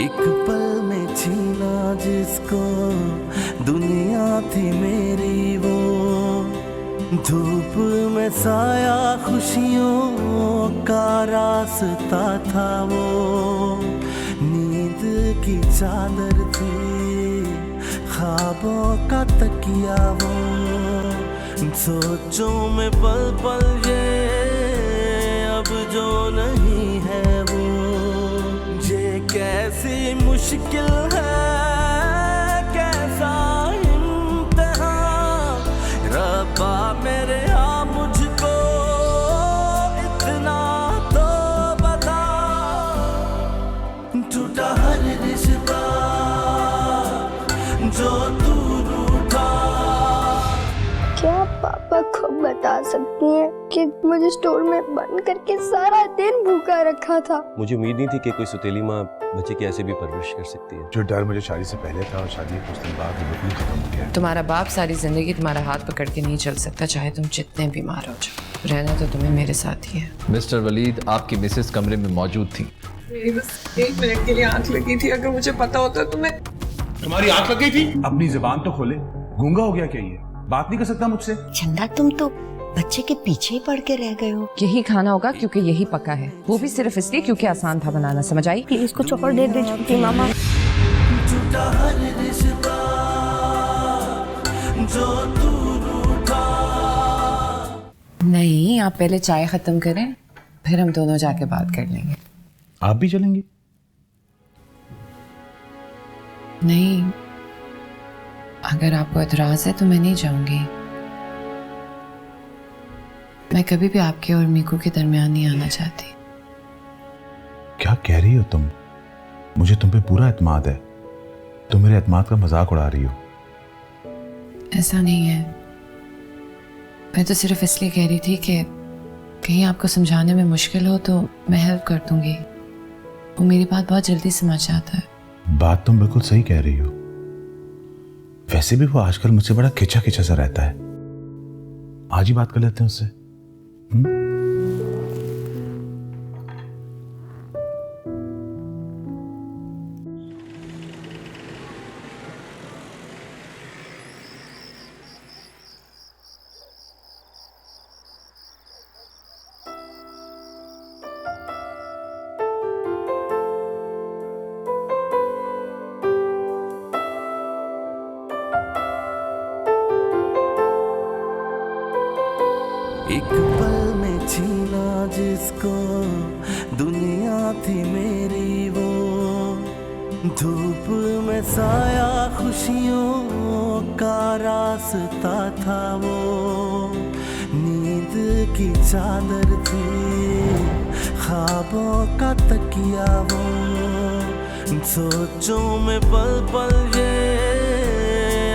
एक पल में छीना जिसको दुनिया थी मेरी वो, धूप में साया खुशियों का रास्ता था वो, नींद की चादर थी ख्वाबों का तकिया वो, सोचों में पल पल ये अब जो नहीं है वो, ये कैसी मुश्किल है कैसा इम्तिहान, रब्बा मेरे यहाँ मुझको इतना तो बता, टूटा हर रिश्ता जो तू रूठा। क्या पापा को बता सकती हैं कि मुझे स्टोर में बंद करके सारा दिन भूखा रखा था? मुझे उम्मीद नहीं थी कि कोई सौतेली माँ बच्चे की ऐसे भी परवरिश कर सकती है। जो डर मुझे शादी से पहले था और शादी के कुछ दिन बाद वो बिल्कुल खत्म हो गया। तुम्हारा बाप सारी जिंदगी तुम्हारा हाथ पकड़ के नहीं चल सकता, चाहे तुम जितने बीमार हो जाओ। रहना तो तुम्हें मेरे साथ ही है। मिस्टर वलीद, आपकी मिसेस कमरे में मौजूद थी। मेरी बस 1 मिनट के लिए आंख लगी थी, अगर मुझे पता होता तो मैं। तुम्हारी आंख लग गई थी? अपनी जुबान तो खोले, गूंगा हो गया क्या ये? बात नहीं कर सकता मुझसे? चंदा, तुम तो बच्चे के पीछे ही पड़ के रह गए हो। यही खाना होगा क्योंकि यही पका है, वो भी सिर्फ इसलिए क्योंकि आसान था बनाना, समझ आई? प्लीज कुछ और दे दे छोटी मामा। टूटा हर रिश्ता जो तू रूठा। नहीं, आप पहले चाय खत्म करें, फिर हम दोनों जाके बात कर लेंगे। आप भी चलेंगी? नहीं, अगर आपको एतराज है तो मैं नहीं जाऊंगी। मैं कभी भी आपके और मीकू के दरमियान नहीं आना चाहती। क्या कह रही हो तुम? मुझे तुम पे पूरा एतमाद है, तुम मेरे एतमाद का मजाक उड़ा रही हो। ऐसा नहीं है, मैं तो सिर्फ इसलिए कह रही थी कि कहीं आपको समझाने में मुश्किल हो तो मैं हेल्प कर दूंगी। वो मेरी बात बहुत जल्दी समझ जाता है। बात तुम बिल्कुल सही कह रही हो, वैसे भी वो आजकल मुझसे बड़ा खिंचा खिंचा सा रहता है। आज ही बात कर लेते हैं उससे। एक पल में छीना जिसको दुनिया थी मेरी वो, धूप में साया खुशियों का रास्ता था वो, नींद की चादर थी ख्वाबों का तकिया वो, सोचों में पल पल ये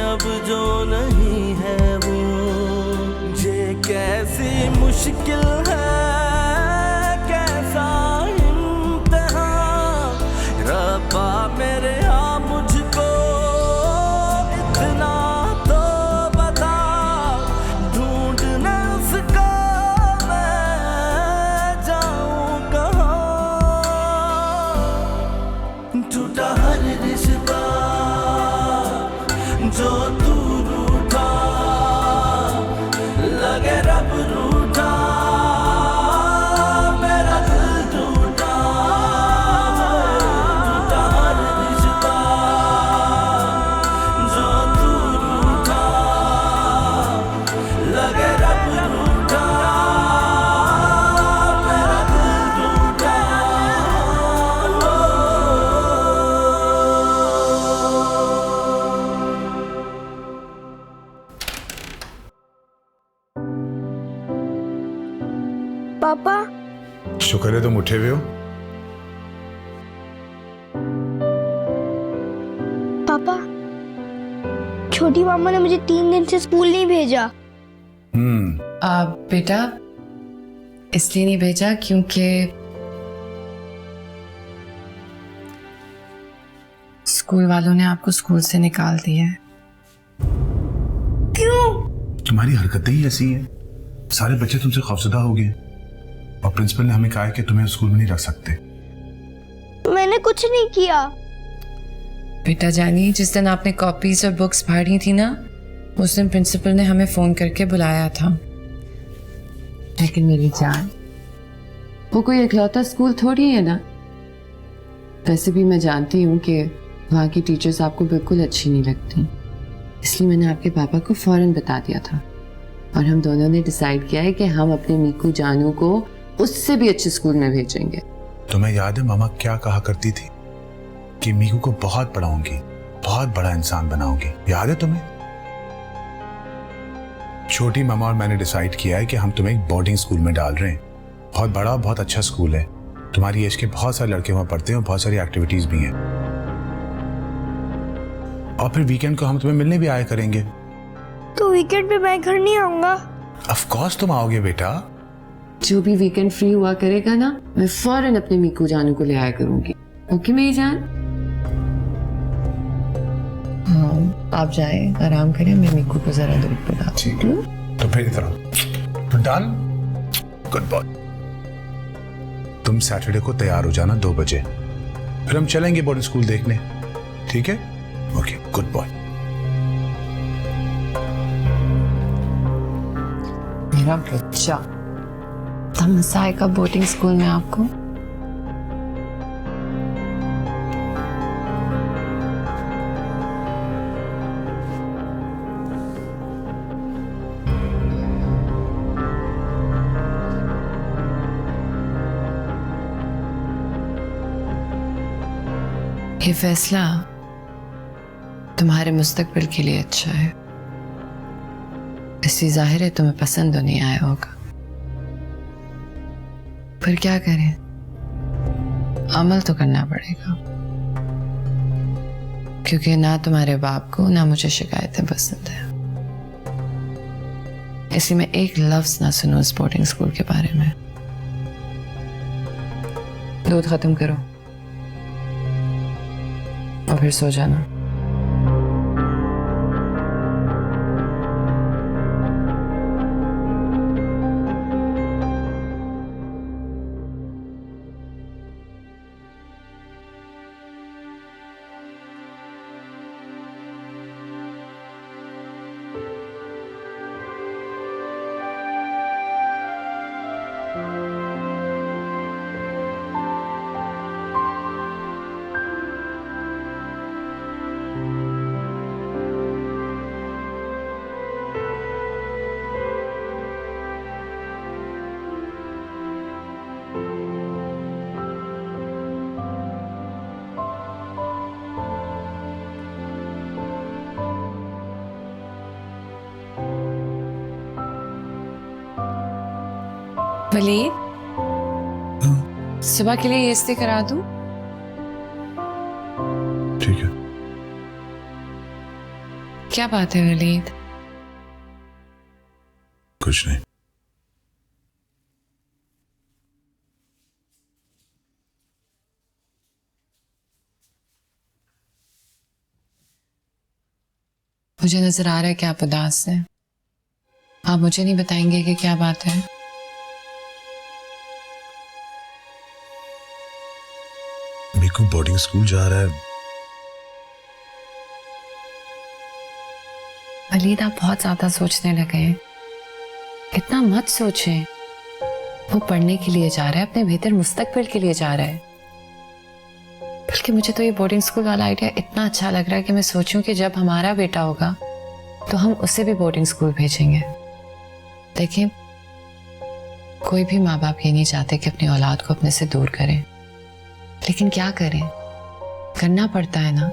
अब जो नहीं है वो, ये कैसी मुश्किल है कैसा इम्तिहान, रब्बा मेरे यहाँ मुझको इतना तो बता, ढूंढने उसको मैं जाऊँ कहाँ, टूटा हर रिश्ता जो तू रूठा, लगे रब रूठा, मेरा दिल टूटा, टूटा हर रिश्ता जो तू रूठा, लगे रब रूठा, मेरा दिल टूटा। पापा, शुक्र है तुम उठे हुए हो। पापा, छोटी मामा ने मुझे 3 दिन से स्कूल नहीं भेजा। बेटा, इसलिए नहीं भेजा क्योंकि स्कूल वालों ने आपको स्कूल से निकाल दिया है। क्यों? तुम्हारी हरकतें ही ऐसी हैं, सारे बच्चे तुमसे खौफजदा हो गए और प्रिंसिपल ने हमें कहा है कि तुम्हें स्कूल में नहीं रख सकते। मैंने कुछ नहीं किया। बेटा जानिए, जिस दिन आपने कॉपीज और बुक्स फाड़ी थी ना, उस दिन प्रिंसिपल ने हमें फोन करके बुलाया था। लेकिन मेरी जान, वो कोई इकलौता स्कूल थोड़ी है ना। वैसे भी मैं जानती हूँ कि वहाँ की टीचर्स आपको बिल्कुल अच्छी नहीं लगती, इसलिए मैंने आपके पापा को फौरन बता दिया था और हम दोनों ने डिसाइड किया है कि हम अपने मीकू जानू को उससे भी अच्छे स्कूल में भेजेंगे। तुम्हें याद है मामा क्या कहा करती थी कि मीकू को बहुत पढ़ाऊंगी, बहुत बड़ा इंसान बनाऊंगी, याद है तुम्हें? छोटी मामा और मैंने डिसाइड किया है कि हम तुम्हें एक बोर्डिंग स्कूल में डाल रहे हैं। बहुत बड़ा, बहुत अच्छा स्कूल है। तुम्हारी एज के बहुत सारे लड़के वहां पढ़ते हैं और बहुत सारी एक्टिविटीज भी हैं। और फिर वीकेंड को हम तुम्हें मिलने भी आया करेंगे। तो वीकेंड पे मैं घर नहीं आऊंगा? ऑफ कोर्स तुम आओगे बेटा। जो भी वीकेंड फ्री हुआ करेगा ना, मैं फौरन अपने मीकू जानू को ले आया करूंगी। ओके मेरी जान? हाँ, आप जाए आराम करें, मैं मीकू को जरा दूध पिला। ठीक है, तो फिर इधर आओ। Done, good boy. तुम सैटरडे को तैयार हो जाना 2 बजे, फिर हम चलेंगे बोर्डिंग स्कूल देखने। ठीक है? Okay, good boy. मेरा बच्चा, तब मजा आएगा बोर्डिंग स्कूल में आपको। ये फैसला तुम्हारे मुस्तकबिल के लिए अच्छा है, इसलिए जाहिर है तुम्हें पसंद तो नहीं आया होगा, पर क्या करें, अमल तो करना पड़ेगा, क्योंकि ना तुम्हारे बाप को ना मुझे शिकायतें पसंद है। इसलिए मैं एक लफ्ज ना सुनूं इस बोर्डिंग स्कूल के बारे में। दूध खत्म करो और फिर सो जाना। वलीद, सुबह के लिए ये इस्त्री करा दूं? ठीक है। क्या बात है वलीद? कुछ नहीं। मुझे नजर आ रहा है कि आप उदास हैं। आप मुझे नहीं बताएंगे कि क्या बात है? मीकू बोर्डिंग स्कूल जा रहा है। वलीद, आप बहुत ज्यादा सोचने लगे हैं। इतना मत सोचें। वो पढ़ने के लिए जा रहा है, अपने बेहतर मुस्तकबिल के लिए जा रहा है। बल्कि मुझे तो ये बोर्डिंग स्कूल वाला आइडिया इतना अच्छा लग रहा है कि मैं सोचूं कि जब हमारा बेटा होगा तो हम उसे भी बोर्डिंग स्कूल भेजेंगे। देखिए, कोई भी माँ बाप ये नहीं चाहते कि अपनी औलाद को अपने से दूर करें, लेकिन क्या करें, करना पड़ता है ना।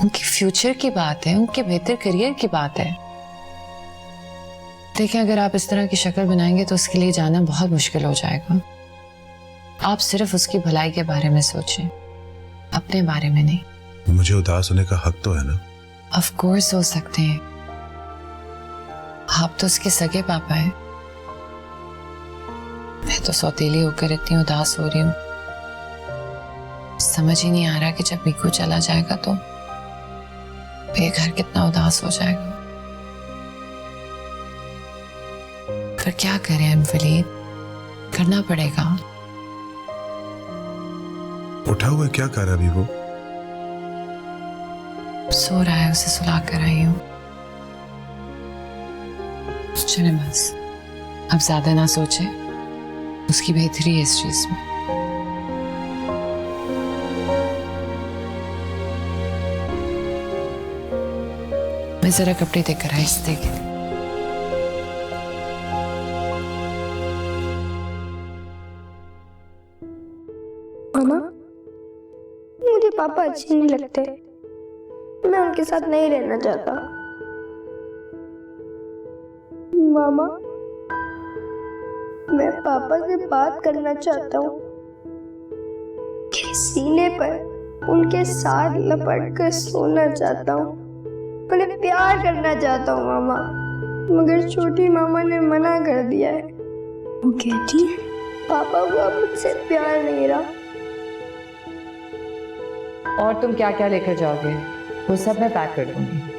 उनकी फ्यूचर की बात है, उनके बेहतर करियर की बात है। देखिए, अगर आप इस तरह की शक्ल बनाएंगे तो उसके लिए जाना बहुत मुश्किल हो जाएगा। आप सिर्फ उसकी भलाई के बारे में सोचें, अपने बारे में नहीं। मुझे उदास होने का हक तो है ना? ऑफ कोर्स हो सकते हैं। आप तो उसके सगे पापा हैं। मैं तो सौतेली होकर इतनी उदास हो रही हूँ। समझ ही नहीं आ रहा कि जब मीकू चला जाएगा तो ये घर कितना उदास हो जाएगा। पर क्या करें वलीद, करना पड़ेगा। उठा हुआ क्या कर रहा अभी वो? सो रहा है, उसे सुला कर आई हूँ। चले बस, अब ज्यादा ना सोचे, उसकी बेहतरी है इस चीज में। मैं जरा कपड़े देकर आई इस्ते के लिए। मामा, मुझे पापा अच्छे नहीं लगते, मैं उनके साथ नहीं रहना चाहता। मामा, मैं पापा से बात करना चाहता हूँ कि सीने पर उनके साथ लपट कर सोना चाहता हूँ, उन्हें प्यार करना चाहता हूँ मामा, मगर छोटी मामा ने मना कर दिया है। वो कहती है पापा को अब मुझसे प्यार नहीं रहा। और तुम क्या क्या लेकर जाओगे? वो सब मैं पैक कर दूंगी।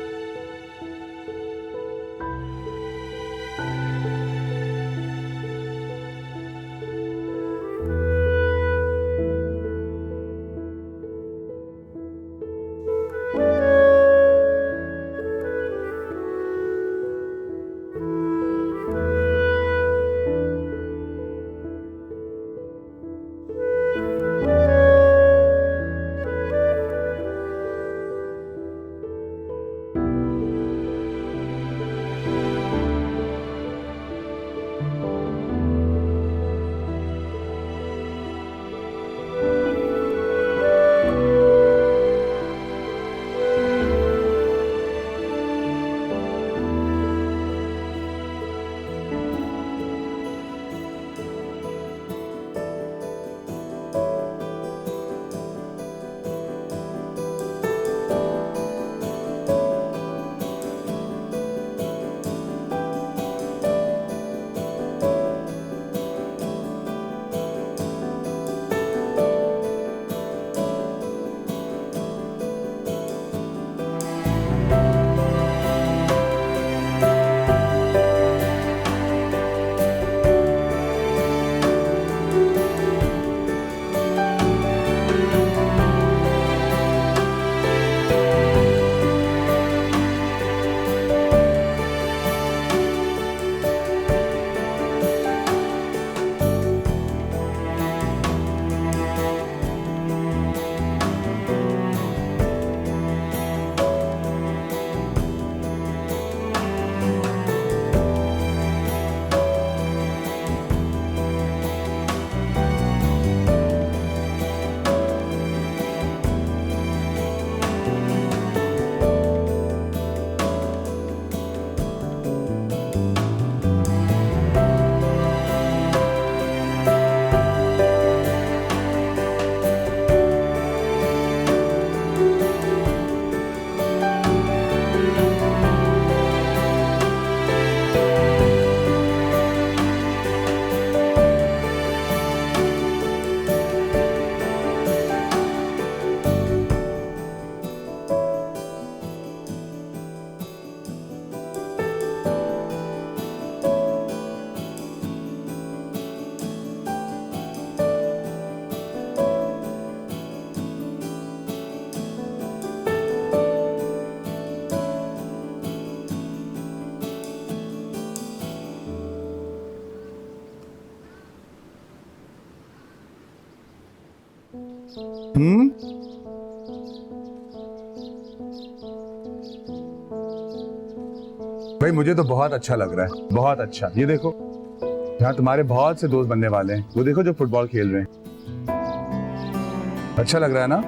भाई मुझे तो बहुत अच्छा लग रहा है, बहुत अच्छा। ये देखो, यहाँ तुम्हारे बहुत से दोस्त बनने वाले हैं। वो देखो जो फुटबॉल खेल रहे हैं। अच्छा लग रहा है ना?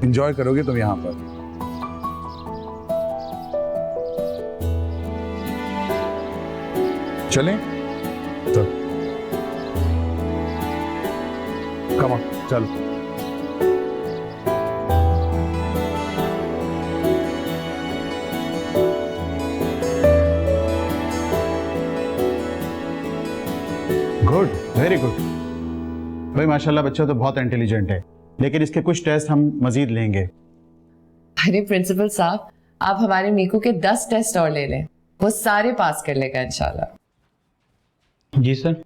एंजॉय करोगे तुम यहाँ पर। चलें? तो कम ऑन, चलो। Good, very good. भाई माशाल्लाह बच्चा तो बहुत इंटेलिजेंट है, लेकिन इसके कुछ टेस्ट हम मजीद लेंगे। अरे प्रिंसिपल साहब, आप हमारे मीकू के 10 टेस्ट और ले लें, वो सारे पास कर लेगा इंशाल्लाह। जी सर।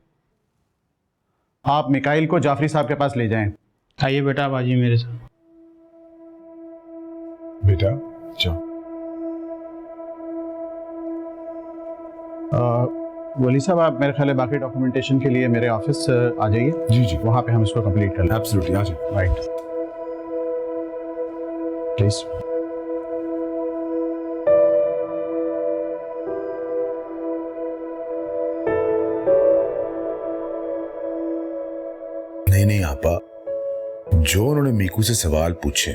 आप मिकाइल को जाफरी साहब के पास ले जाएं। आइए बेटा, आप आइए मेरे साथ। बेटा जाओ। वली साहब, आप मेरे ख्याल है बाकी डॉक्यूमेंटेशन के लिए मेरे ऑफिस आ जाइए। जी जी, वहाँ पे हम इसको कंप्लीट कर लें। एब्सोल्युटली, आ जाओ। Right, please. नहीं आपा, जो उन्होंने मीकू से सवाल पूछे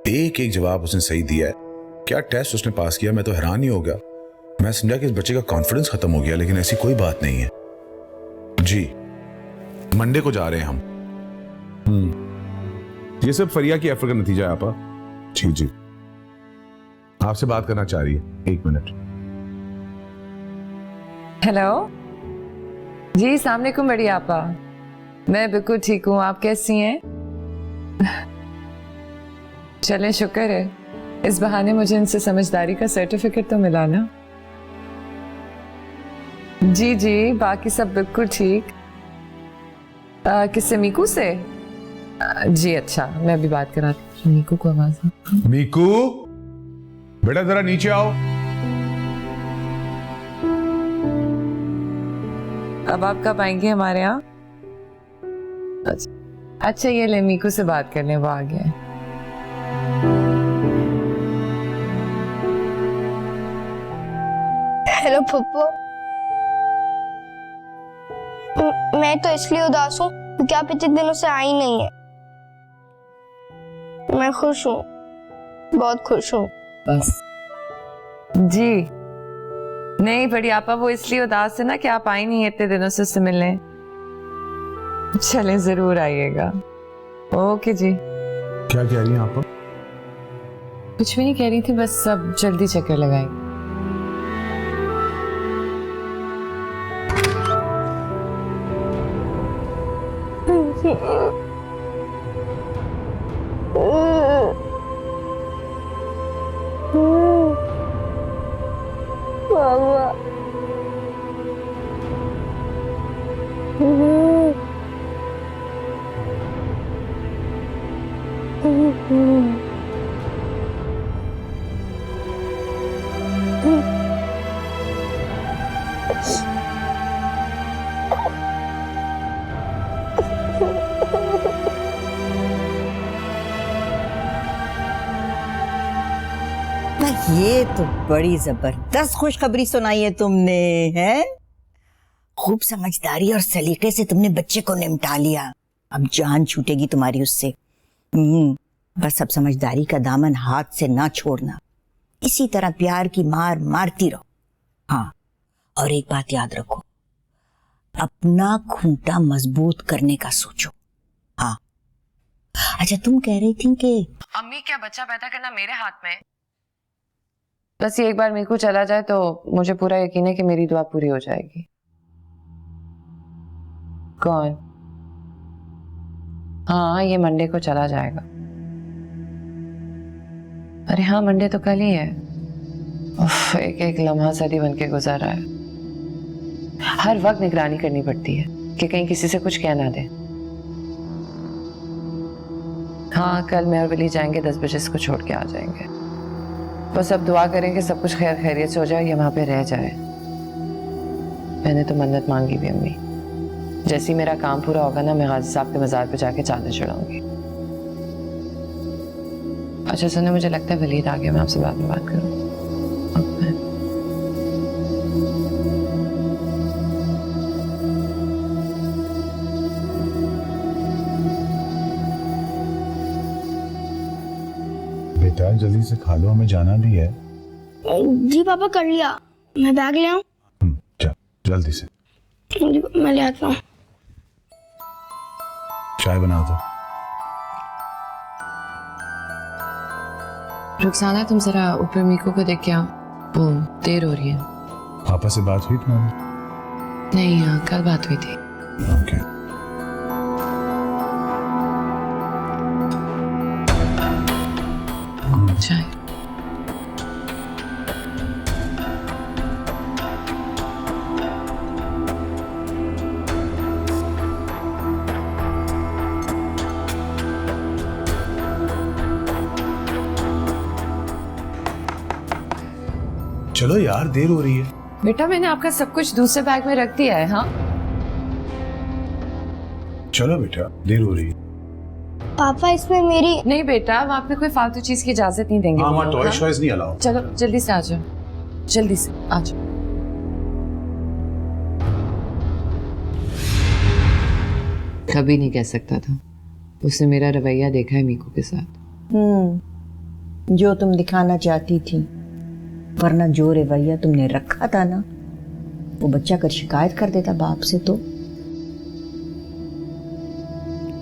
एक एक जवाब उसने सही दिया है। क्या टेस्ट उसने पास किया, मैं तो हैरान ही हो गया। मैं समझा कि इस बच्चे का कॉन्फिडेंस खत्म हो गया, लेकिन ऐसी कोई बात नहीं है। जी, मंडे को जा रहे हैं हम। ये सब फरिया की एफर्ट का नतीजा है आपा। जी जी, आपसे बात करना चाह रही है, 1 मिनट। हेलो जी, अस्सलाम वालेकुम बड़ी आपा। मैं बिल्कुल ठीक हूँ, आप कैसी हैं? चलें, शुक्र है, इस बहाने मुझे इनसे समझदारी का सर्टिफिकेट तो मिला ना। जी जी, बाकी सब बिल्कुल ठीक। किससे? मीकू से? जी अच्छा, मैं अभी बात कराती हूँ। मीकू को आवाज दो। मीकू बेटा जरा नीचे आओ। अब आप कब आएंगे हमारे यहाँ? अच्छा ये ले, मीकू से बात करने वो आ गया। हेलो पप्पू। मैं तो इसलिए उदास हूँ क्योंकि आप इतने दिनों से आई नहीं है। मैं खुश हूँ, बहुत खुश हूँ। बस जी, नहीं बड़ी आपा, वो इसलिए उदास है ना कि आप आई नहीं है इतने दिनों से उससे मिलने। चले, जरूर आइएगा। ओके जी। क्या कह रही हैं आप? कुछ भी नहीं कह रही थी, बस सब जल्दी चक्कर लगाएंगे। ये तो बड़ी जबरदस्त खुशखबरी सुनाई है तुमने, हैं? खूब समझदारी और सलीके से तुमने बच्चे को निपटा लिया। अब जान छूटेगी तुम्हारी उससे। बस अब समझदारी का दामन हाथ से ना छोड़ना, इसी तरह प्यार की मार मारती रहो। हाँ, और एक बात याद रखो, अपना खूंटा मजबूत करने का सोचो। हाँ, अच्छा तुम कह रही थी कि अम्मी, क्या बच्चा पैदा करना मेरे हाथ में? बस ये एक बार मीकू चला जाए तो मुझे पूरा यकीन है कि मेरी दुआ पूरी हो जाएगी। कौन? हाँ, ये मंडे को चला जाएगा। अरे हाँ, मंडे तो कल ही है। उफ, एक एक लम्हा सदी बन के गुजर रहा है। हर वक्त निगरानी करनी पड़ती है कि कहीं किसी से कुछ कह ना दे। हाँ, कल मैं और वली जाएंगे, 10 बजे इसको छोड़ के आ जाएंगे। बस अब दुआ करें कि सब कुछ खैर खैरियत से हो जाए, ये वहां पे रह जाए। मैंने तो मन्नत मांगी भी अम्मी, जैसे मेरा काम पूरा होगा ना, मैं गाजी साहब के मज़ार पे जाके चादर चढ़ाऊंगी। अच्छा सुनो, मुझे लगता है वलीद आ गया, मैं आपसे बाद में बात करूँ। बेटा जल्दी से खा लो, हमें जाना भी है। जी पापा, कर लिया। मैं बैग ले आऊं? चल जल्दी से। मैं ले आता हूँ। चाय बना दो। रुखसाना, तुम जरा ऊपर मीकू को देख के आओ, वो देर हो रही है। पापा से बात हुई तुम्हारी? नहीं, कल बात हुई थी। ओके। चाय। चलो यार, देर हो रही है। बेटा मैंने आपका सब कुछ दूसरे बैग में रख दिया है। हाँ चलो बेटा, देर हो रही है। पापा इसमें मेरी नहीं बेटा, वहाँ पे कोई फालतू चीज की इजाजत नहीं देंगे। हाँ, वो लोग, टॉय हाँ? शॉयज नहीं अलाउ। चलो जल्दी से आ जाओ, जल्दी से आ जाओ। कभी नहीं कह सकता था, उसने मेरा रवैया देखा है मीकू के साथ। जो तुम दिखाना चाहती थी, वरना जो रवैया तुमने रखा था ना, वो बच्चा अगर शिकायत कर देता बाप से तो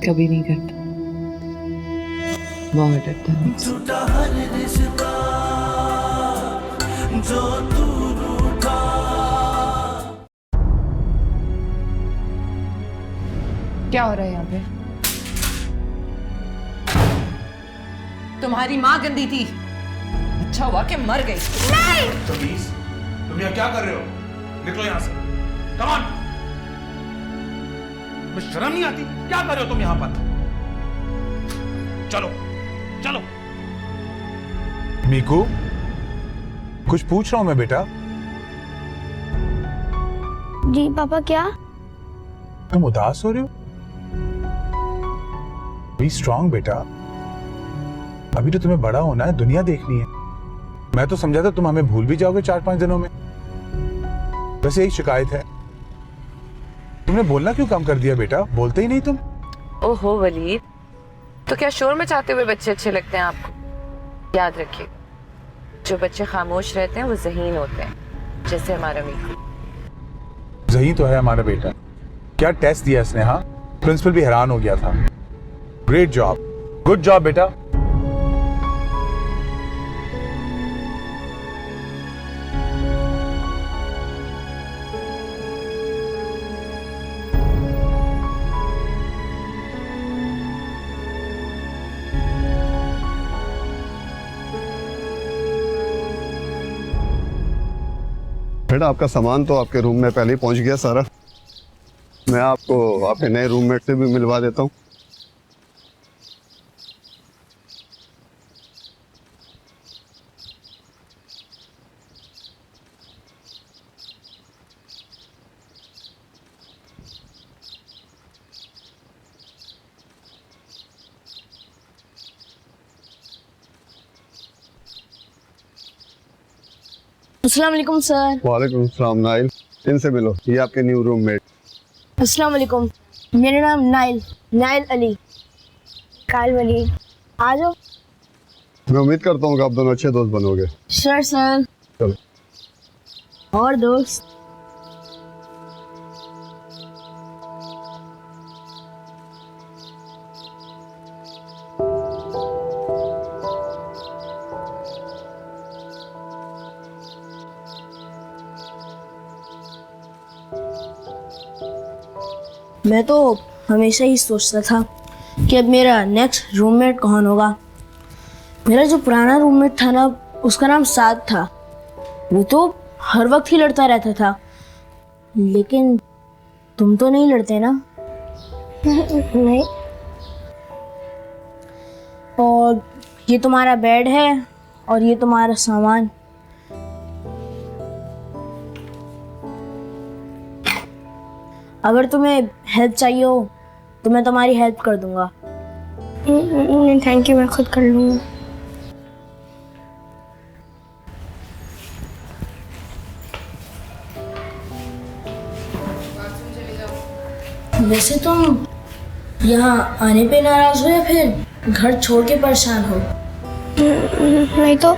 कभी नहीं करता, बहुत डरता है। झूठा हर रिश्ता जो तू रूठा। क्या हो रहा है यहाँ पे? तुम्हारी माँ गंदी थी, अच्छा हुआ कि मर गई। तमीज, तुम यहाँ क्या कर रहे हो? निकलो यहाँ से। Come on. तुम्हें शर्म नहीं आती? क्या कर रहे हो तुम यहाँ पर? चलो चलो। मीकू, कुछ पूछ रहा हूं मैं बेटा। जी पापा। क्या? तुम उदास हो रहे हो? बी स्ट्रांग बेटा, अभी तो तुम्हें बड़ा होना है, दुनिया देखनी है। मैं तो समझा था तुम हमें भूल भी जाओगे 4-5 दिनों में। बस एक शिकायत है, तुमने बोलना क्यों कम कर दिया बेटा? बोलते ही नहीं तुम। ओहो वलीद, तो क्या शोर मचाते हुए बच्चे अच्छे लगते हैं आपको? याद रखिए, जो बच्चे खामोश रहते हैं वो ज़हीन होते हैं, जैसे हमारा मीकू। ज़हीन तो है हमारा बेटा। क्या टेस्ट दिया इसने? हाँ, प्रिंसिपल भी हैरान हो गया था। ग्रेट जॉब, गुड जॉब बेटा। बेटा आपका सामान तो आपके रूम में पहले ही पहुंच गया सारा। मैं आपको आपके नए रूममेट से भी मिलवा देता हूं। अस्सलाम वालेकुम सर। वालेकुम सलाम नाइल, इनसे मिलो, ये आपके न्यू रूममेट। अस्सलाम वालेकुम, मेरा नाम नाइल अली काल वली। आ जाओ। मैं उम्मीद करता हूँ कि आप दोनों अच्छे दोस्त बनोगे। सर चलो। और दोस्त? मैं तो हमेशा ही सोचता था कि अब मेरा नेक्स्ट रूममेट कौन होगा। मेरा जो पुराना रूममेट था ना, उसका नाम साद था। वो तो हर वक्त ही लड़ता रहता था, लेकिन तुम तो नहीं लड़ते ना? नहीं। और ये तुम्हारा बेड है और ये तुम्हारा सामान। अगर तुम्हें हेल्प चाहिए हो तो मैं तुम्हारी हेल्प कर दूंगा। थैंक यू, मैं खुद कर लूंगा। वैसे तुम यहाँ आने पे नाराज हो या फिर घर छोड़ के परेशान हो? नहीं तो।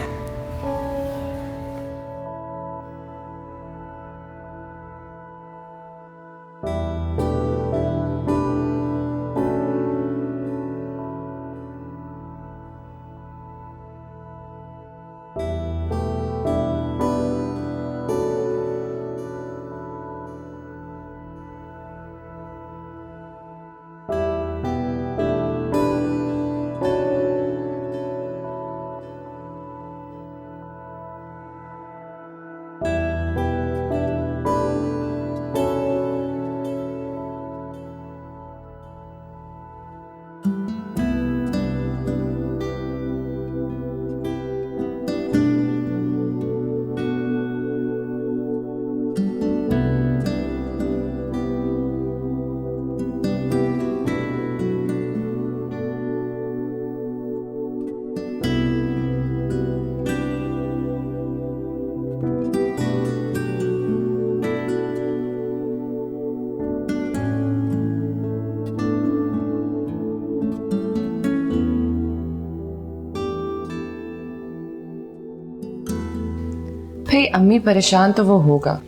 भाई अम्मी परेशान तो वो होगा,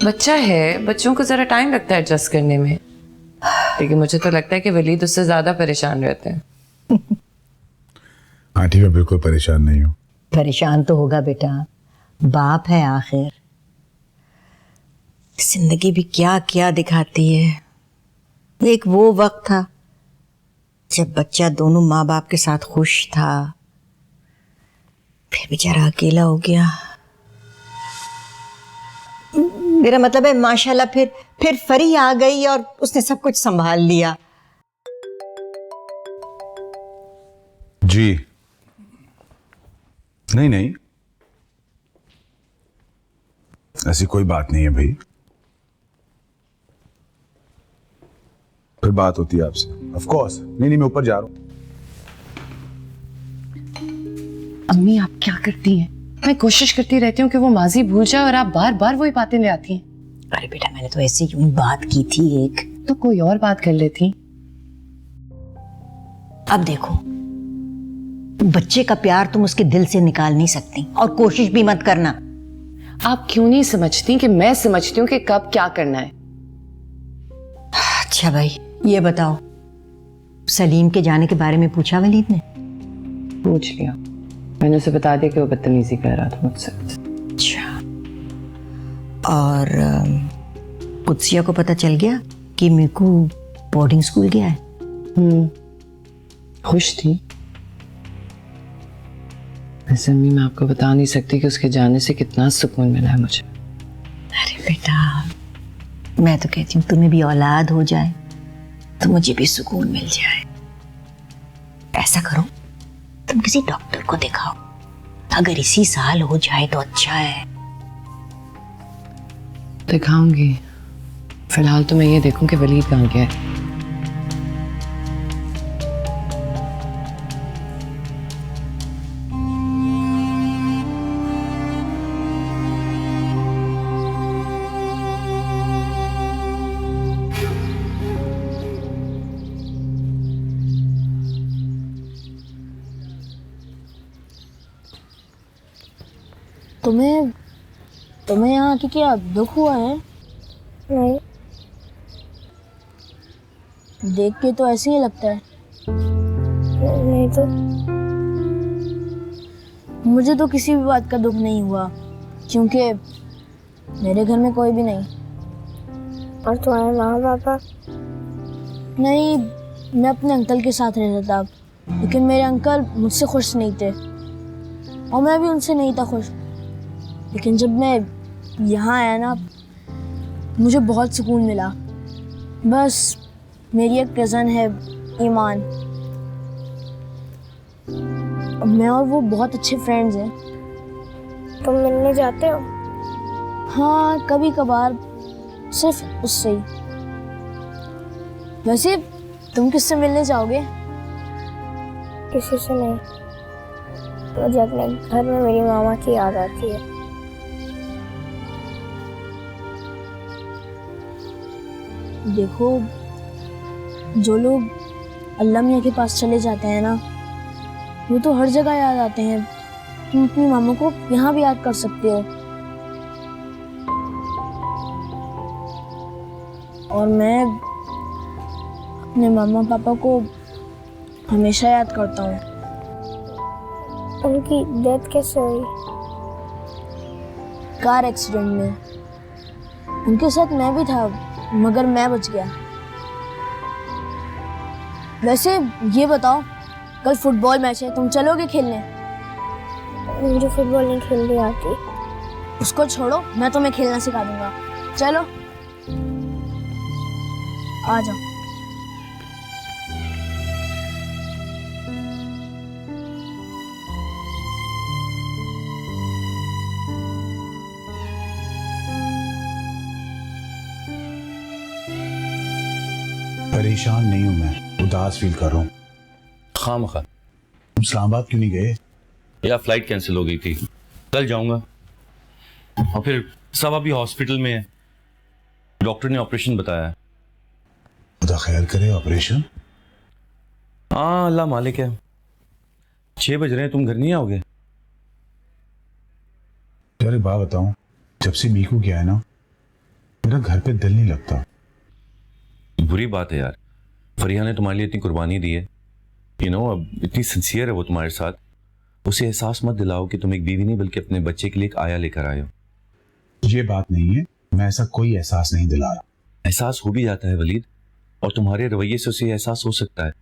बच्चा है, बच्चों को जरा टाइम लगता है एडजस्ट करने में। लेकिन मुझे तो लगता है कि वलीद उससे ज्यादा परेशान रहते हैं। आंटी मैं बिल्कुल परेशान नहीं हूँ। परेशान तो होगा बेटा, बाप है आखिर। जिंदगी भी क्या क्या दिखाती है। एक वो वक्त था जब बच्चा दोनों माँ बाप के साथ खुश था, फिर बेचारा अकेला हो गया। मेरा मतलब है माशाल्लाह फिर फरी आ गई और उसने सब कुछ संभाल लिया। जी नहीं, ऐसी कोई बात नहीं है भाई, फिर बात होती है आपसे। ऑफ कोर्स नहीं, मैं ऊपर जा रहा हूँ। अम्मी आप क्या करती हैं? मैं कोशिश करती रहती हूँ कि वो माजी भूल जाए और आप बार बार वही बातें ले आती हैं। अरे बेटा मैंने तो ऐसे यूं बात की थी एक। तो कोई और बात कर लेती। अब देखो, बच्चे का प्यार तुम उसके दिल से निकाल नहीं सकती और कोशिश भी मत करना। आप क्यों नहीं समझती कि मैं समझती हूँ कि कब क्या करना है। अच्छा भाई ये बताओ, सलीम के जाने के बारे में पूछा वलीद ने? पूछ लिया, मैंने उसे बता दिया कि वो बदतमीजी कर रहा था मुझसे। अच्छा, और कुत्सिया को पता चल गया कि मीकू बोर्डिंग स्कूल गया है? खुश थी। वैसे अम्मी मैं आपको बता नहीं सकती कि उसके जाने से कितना सुकून मिला है मुझे। अरे बेटा मैं तो कहती हूँ तुम्हें भी औलाद हो जाए तो मुझे भी सुकून मिल जाए। ऐसा करो, तुम किसी डॉक्टर को दिखाओ, अगर इसी साल हो जाए तो अच्छा है। दिखाऊंगी, फिलहाल तो मैं ये देखूं कि वलीद कहाँ गया है। तुम्हें यहाँ आके क्या दुख हुआ है? नहीं, देख के तो ऐसे ही लगता है। नहीं तो मुझे तो किसी भी बात का दुख नहीं हुआ, क्योंकि मेरे घर में कोई भी नहीं। और तुम्हारे माँ पापा? नहीं, मैं अपने अंकल के साथ रहता था, लेकिन मेरे अंकल मुझसे खुश नहीं थे और मैं भी उनसे नहीं था खुश। लेकिन जब मैं यहाँ आया ना, मुझे बहुत सुकून मिला। बस मेरी एक कज़न है ईमान, मैं और वो बहुत अच्छे फ्रेंड्स हैं। तुम मिलने जाते हो? हाँ कभी कभार, सिर्फ उससे ही। वैसे तुम किससे मिलने जाओगे? किसी से नहीं, मुझे अपने घर में मेरी मामा की याद आती है। देखो, जो लोग अल्लाह मियाँ के पास चले जाते हैं ना, वो तो हर जगह याद आते हैं। तुम अपनी मामा को यहाँ भी याद कर सकते हो। और मैं अपने मामा पापा को हमेशा याद करता हूँ। उनकी डेथ कैसे हुई? कार एक्सीडेंट में। उनके साथ मैं भी था, मगर मैं बच गया। वैसे ये बताओ, कल फुटबॉल मैच है, तुम चलोगे खेलने? मुझे फुटबॉल नहीं खेलनी आती। उसको छोड़ो, मैं तुम्हें खेलना सिखा दूंगा। चलो आ जाओ। परेशान नहीं हूं मैं, उदास फील कर रहा हूँ। खामखा। तुम इस्लामाबाद क्यों नहीं गए? या फ्लाइट कैंसिल हो गई थी, कल जाऊंगा। और फिर सब अभी हॉस्पिटल में है, डॉक्टर ने ऑपरेशन बताया है। खुदा खैर करे। ऑपरेशन? हाँ अल्लाह मालिक है। 6 बज रहे हैं, तुम घर नहीं आओगे? यार एक बात बताऊं, जब से मीकू गया है ना, मेरा घर पे दिल नहीं लगता। बुरी बात है यार, फरिया ने तुम्हारे लिए इतनी कुर्बानी दी है, अब इतनी सिंसियर है वो तुम्हारे साथ। उसे एहसास मत दिलाओ कि तुम एक बीवी नहीं बल्कि अपने बच्चे के लिए एक आया लेकर आए हो। ये बात नहीं है, मैं ऐसा कोई एहसास नहीं दिला रहा। एहसास हो भी जाता है वलीद, और तुम्हारे रवैये से उसे एहसास हो सकता है।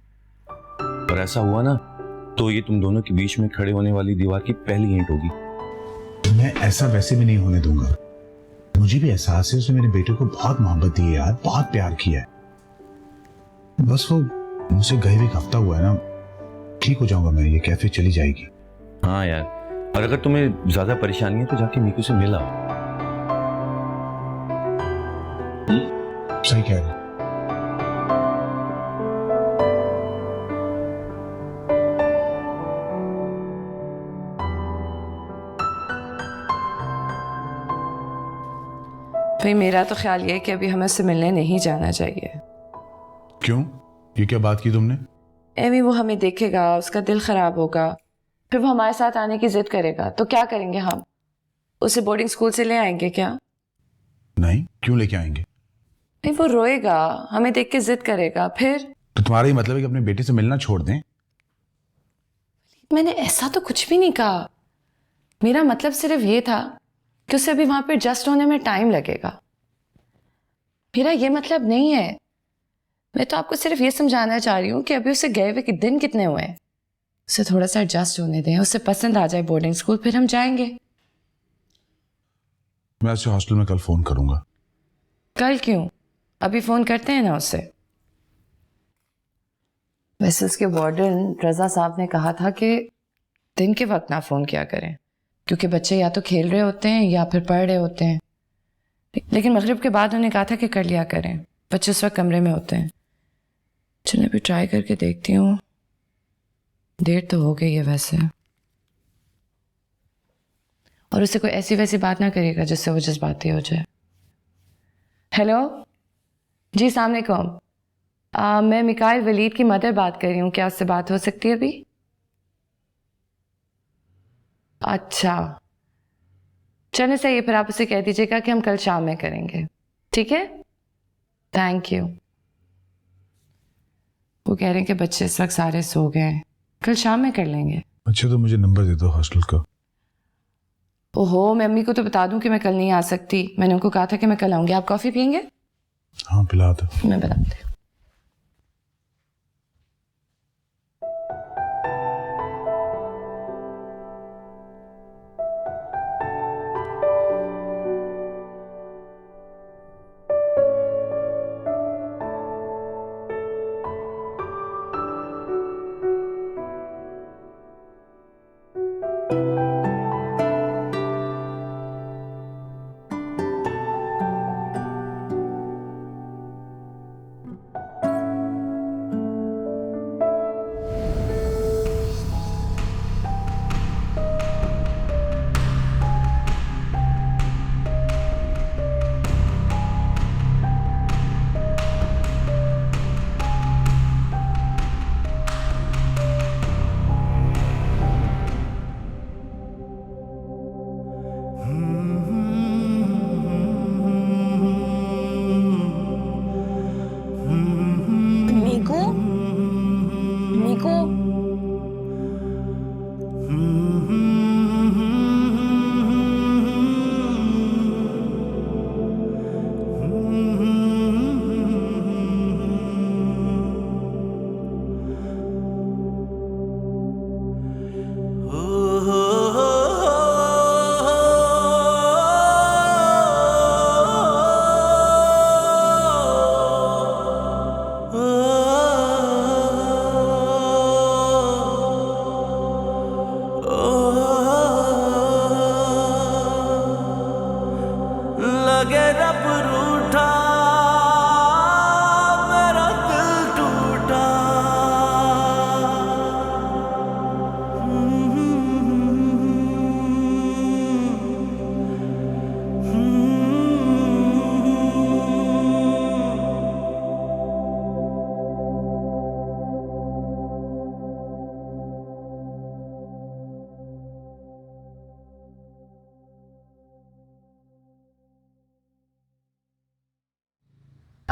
और ऐसा हुआ ना तो ये तुम दोनों के बीच में खड़े होने वाली दीवार की पहली ईंट होगी। मैं ऐसा वैसे भी नहीं होने दूंगा। मुझे भी एहसास है उसने मेरे बेटे को बहुत मोहब्बत दी है यार, बहुत प्यार किया है। बस वो मुझसे गए हुए एक हफ्ता हुआ है ना, ठीक हो जाऊंगा मैं, ये कैफे चली जाएगी। हाँ यार, और अगर तुम्हें ज्यादा परेशानी है तो जाके मीकू से मिल आओ। सही कह रहे। भाई मेरा तो ख्याल ये है कि अभी हमें उससे मिलने नहीं जाना चाहिए। क्यों? ये क्या बात की तुमने? एमी वो हमें देखेगा, उसका दिल खराब होगा, फिर वो हमारे साथ आने की जिद करेगा, तो क्या करेंगे हम? उसे बोर्डिंग स्कूल से ले आएंगे क्या? नहीं, क्यों लेके आएंगे? नहीं, वो रोएगा, हमें देख के जिद करेगा, फिर? तो तुम्हारा ये मतलब है कि अपने बेटे से मिलना छोड़ दें? मैंने ऐसा तो कुछ भी नहीं कहा। मेरा मतलब सिर्फ ये था कि उसे अभी वहां पर एडजस्ट होने में टाइम लगेगा। मेरा ये मतलब नहीं है, मैं तो आपको सिर्फ ये समझाना चाह रही हूँ कि अभी उसे गए हुए कि दिन कितने हुए हैं। उसे थोड़ा सा एडजस्ट होने दें, उसे पसंद आ जाए बोर्डिंग स्कूल, फिर हम जाएंगे। मैं उसे हॉस्टल में कल फोन करूंगा। कल क्यों? अभी फोन करते हैं ना उससे। वैसे उसके वार्डन रजा साहब ने कहा था कि दिन के वक्त ना फोन किया करें, क्योंकि बच्चे या तो खेल रहे होते हैं या फिर पढ़ रहे होते हैं। लेकिन मगरिब के बाद उन्होंने कहा था कि कर लिया करें, बच्चे उस वक्त कमरे में होते हैं। चलो भी ट्राई करके देखती हूँ। देर तो हो गई है वैसे। और उसे कोई ऐसी वैसी बात ना करिएगा जिससे वो जज्बाती हो जाए। हेलो जी, अस्सलाम वालेकुम। मैं मिकाइल वलीद की मदर बात कर रही हूँ, क्या उससे बात हो सकती है अभी? अच्छा चलो सही है, फिर आप उसे कह दीजिएगा कि हम कल शाम में करेंगे, ठीक है? Thank you. वो कह रहे हैं कि बच्चे इस वक्त सारे सो गए हैं, कल शाम में कर लेंगे। अच्छा तो मुझे नंबर दे दो हॉस्टल का। ओहो, मैं अम्मी को तो बता दूं कि मैं कल नहीं आ सकती। मैंने उनको कहा था कि मैं कल आऊंगी। आप कॉफ़ी पियेंगे? हाँ पिला दो। मैं बताती हूँ।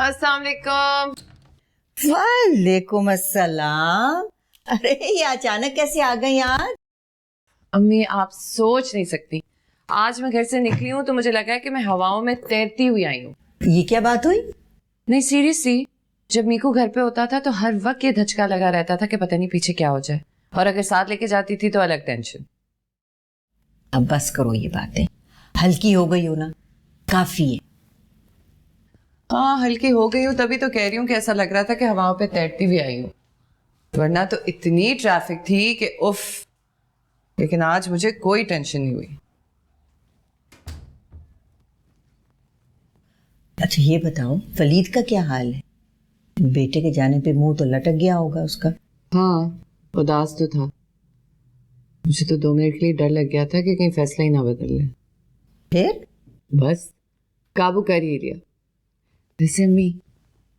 अस्सलाम वालेकुम। वालेकुम अस्सलाम। अरे ये अचानक कैसे आ गई आज? अम्मी आप सोच नहीं सकती, आज मैं घर से निकली हूँ तो मुझे लगा है कि मैं हवाओं में तैरती हुई आई हूँ। ये क्या बात हुई? नहीं सीरियसली, जब मीकू घर पे होता था तो हर वक्त ये धचका लगा रहता था कि पता नहीं पीछे क्या हो जाए, और अगर साथ लेके जाती थी तो अलग टेंशन। अब बस करो ये बातें, हल्की हो गई हो ना, काफी है। हाँ हल्की हो गई हूँ, तभी तो कह रही हूँ कि ऐसा लग रहा था कि हवाओं पे तैरती हुई आई हूँ, वरना तो इतनी ट्रैफिक थी कि उफ। लेकिन आज मुझे कोई टेंशन नहीं हुई। अच्छा ये बताओ, वलीद का क्या हाल है? बेटे के जाने पे मुंह तो लटक गया होगा उसका। हाँ उदास तो था, मुझे तो 2 मिनट के लिए डर लग गया था कि कहीं फैसला ही ना बदल ले। फिर बस काबू कर ही लिया। वैसे अम्मी,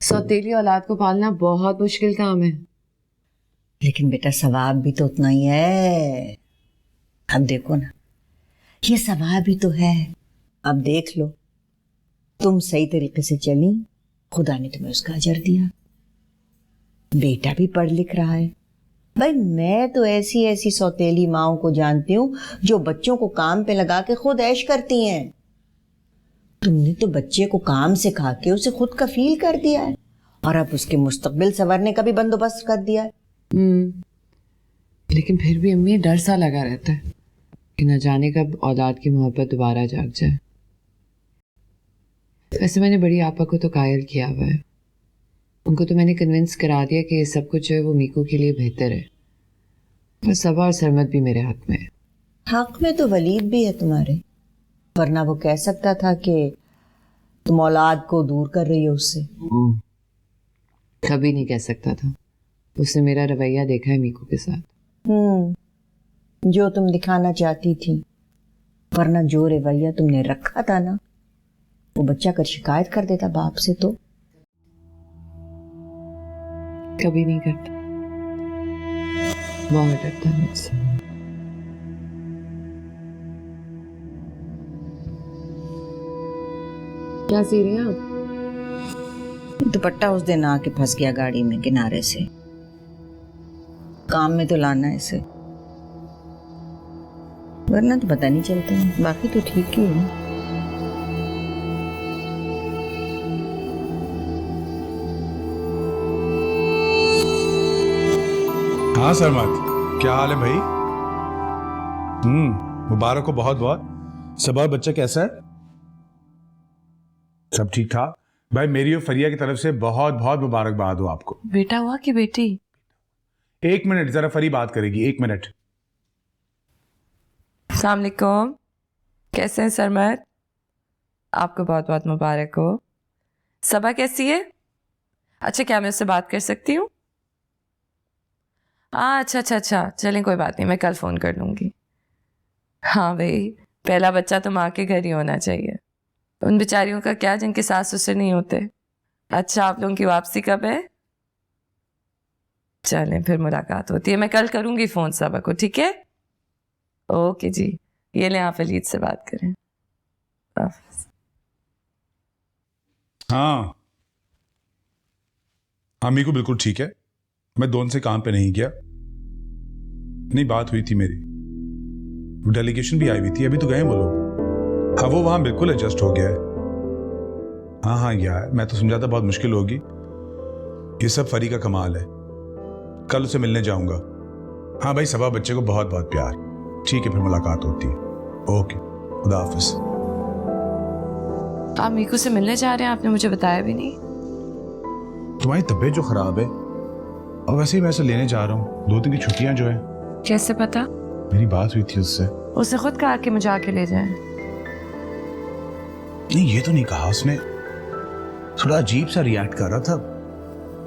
सौतेली औलाद को पालना बहुत मुश्किल काम है। लेकिन बेटा सवाब भी तो उतना ही है। अब देखो ना, ये सवाब ही तो है। अब देख लो, तुम सही तरीके से चली, खुदा ने तुम्हें उसका अजर दिया। बेटा भी पढ़ लिख रहा है। भाई मैं तो ऐसी ऐसी सौतेली माओं को जानती हूँ जो बच्चों को काम पे लगा के खुद ऐश करती हैं। तुमने तो बच्चे को काम सिखा के उसे खुद कफील कर दिया है, और अब उसके मुस्तकबिल संवरने का भी बंदोबस्त कर दिया है। लेकिन फिर भी अम्मी डर सा लगा रहता है कि न जाने कब औलाद की मोहब्बत दोबारा जाग जाए। वैसे मैंने बड़ी आपा को तो कायल किया हुआ है, उनको तो मैंने कन्विंस करा दिया कि ये सब कुछ जो है वो मीकू के लिए बेहतर है। पर सबा और सरमत भी मेरे हाथ में है। हक में तो वलीद भी है तुम्हारे, वरना वो कह सकता था कि तुम औलाद को दूर कर रही हो उससे। कभी नहीं कह सकता था, उसने मेरा रवैया देखा है मीकू के साथ। जो तुम दिखाना चाहती थी, वरना जो रवैया तुमने रखा था ना, वो बच्चा कर शिकायत कर देता बाप से तो। कभी नहीं करता, बहुत डरता है मुझसे। क्या सी रही हैं आप? दुपट्टा उस दिन आके फंस गया गाड़ी में किनारे से। काम में तो लाना है इसे, वरना तो पता नहीं चलता। बाकी तो ठीक ही है। हाँ सरमत, क्या हाल है भाई? मुबारक हो बहुत बहुत। सबा बच्चा कैसा है? सब ठीक ठाक भाई। मेरी और फरिया की तरफ से बहुत बहुत मुबारकबाद हो आपको। बेटा हुआ कि बेटी? 1 मिनट, जरा फरी बात करेगी, 1 मिनट। अस्सलाम वालेकुम, कैसे हैं सरमत? आपको बहुत बहुत मुबारक हो। सबा कैसी है? अच्छा क्या मैं उससे बात कर सकती हूँ? अच्छा, चलें कोई बात नहीं, मैं कल फ़ोन कर लूँगी। हाँ भाई, पहला बच्चा तो माँ के घर ही होना चाहिए। उन बेचारियों का क्या जिनके सास ससुर नहीं होते। अच्छा आप लोगों की वापसी कब है? चलें फिर मुलाकात होती है, मैं कल करूँगी फ़ोन सबा को, ठीक है? ओके जी, ये लें आप वलीद से बात करें। हाँ अम्मी को बिल्कुल ठीक है। मैं दोन से काम पे नहीं गया। नहीं बात हुई थी मेरी, वो डेलीगेशन भी आई हुई थी, अभी तो गए वो लोग। हाँ वो वहां बिल्कुल एडजस्ट हो गया है। हाँ यार, मैं तो समझा था बहुत मुश्किल होगी। ये सब फरी का कमाल है। कल उसे मिलने जाऊंगा। हाँ भाई, सबा बच्चे को बहुत बहुत प्यार। ठीक है फिर मुलाकात होती है। ओके, खुदा हाफिज। आप मीकू से मिलने जा रहे हैं? आपने मुझे बताया भी नहीं। तुम्हारी तबीयत जो खराब है, और वैसे ही मैं इसे लेने जा रहा हूँ। 2 दिन की छुट्टियां जो है। कैसे पता? मेरी बात हुई थी उससे। उसने खुद कहा कि मुझे आके ले जाए। नहीं ये तो नहीं कहा उसने, थोड़ा अजीब सा रिएक्ट कर रहा था।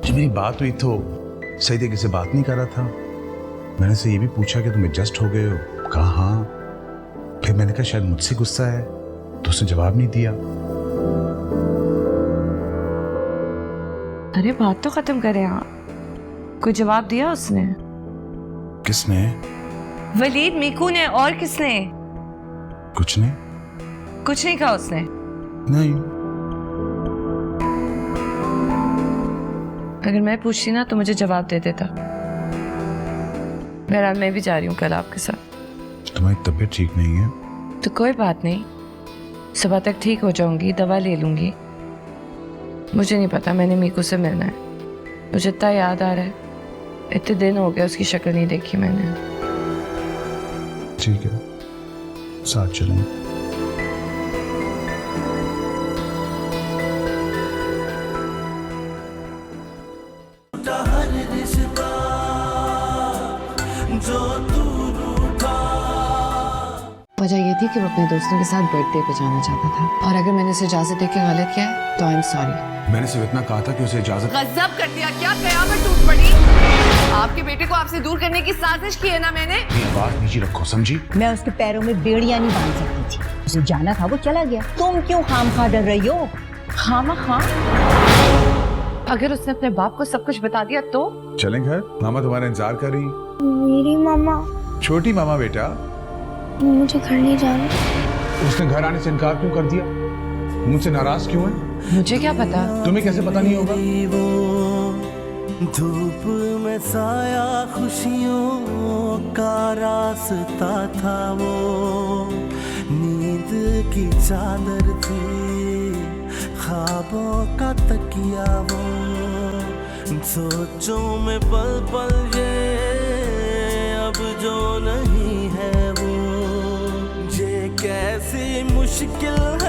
जब मेरी बात हुई तो सही तरीके से बात नहीं कर रहा था। मैंने से ये भी पूछा कि तुम एडजस्ट हो गए हो? कहा हाँ। फिर मैंने कहा शायद मुझसे गुस्सा है, तो उसने जवाब नहीं दिया। अरे बात तो खत्म करें आप। कोई जवाब दिया उसने? किसने? वलीद, मीकू ने। और किसने? कुछ नहीं। कुछ नहीं कहा उसने? नहीं। अगर मैं पूछती ना तो मुझे जवाब दे देता। बहरहाल मैं भी जा रही हूँ कल आपके साथ। तुम्हारी तबीयत ठीक नहीं है? तो कोई बात नहीं, सुबह तक ठीक हो जाऊंगी, दवा ले लूंगी। मुझे नहीं पता, मैंने मीकू से मिलना है। मुझे इतना याद आ रहा है, इतने दिन हो गए उसकी शक्ल नहीं देखी मैंने। ठीक है, साथ चलेंगे। हर रिश्ता जो तू रूठा। वजह ये थी कि वो अपने दोस्तों के साथ बर्थडे पे जाना चाहता था, और अगर मैंने उसे इजाजत देके गलत किया है तो आई एम सॉरी। मैंने सिर्फ इतना कहा था कि उसे इजाजत। गजब कर दिया, क्या कयामत टूट पड़ी। आपके बेटे को आपसे दूर करने की साजिश की है ना मैंने। बात नीचे रखो, समझी? मैं उसके पैरों में बेड़ियां नहीं बांध सकती थी। उसे जाना था, वो चला गया। तुम क्यों खामखा डर रही हो? खामखा? अगर उसने अपने बाप को सब कुछ बता दिया तो? चलें घर, मामा तुम्हारा इंतजार कर रही। मेरी मामा। छोटी मामा बेटा, मुझे घर नहीं जाना। उसने घर आने से इनकार क्यों कर दिया? मुझसे नाराज क्यों है? मुझे क्या पता। तुम्हें कैसे पता नहीं होगा? वो धूप में साया खुशियों का रास्ता था, वो नींद की चादर थी, ख्वाबों का तकिया वो, सोचों में पल पल ये अब जो नहीं है वो, ये कैसी मुश्किल है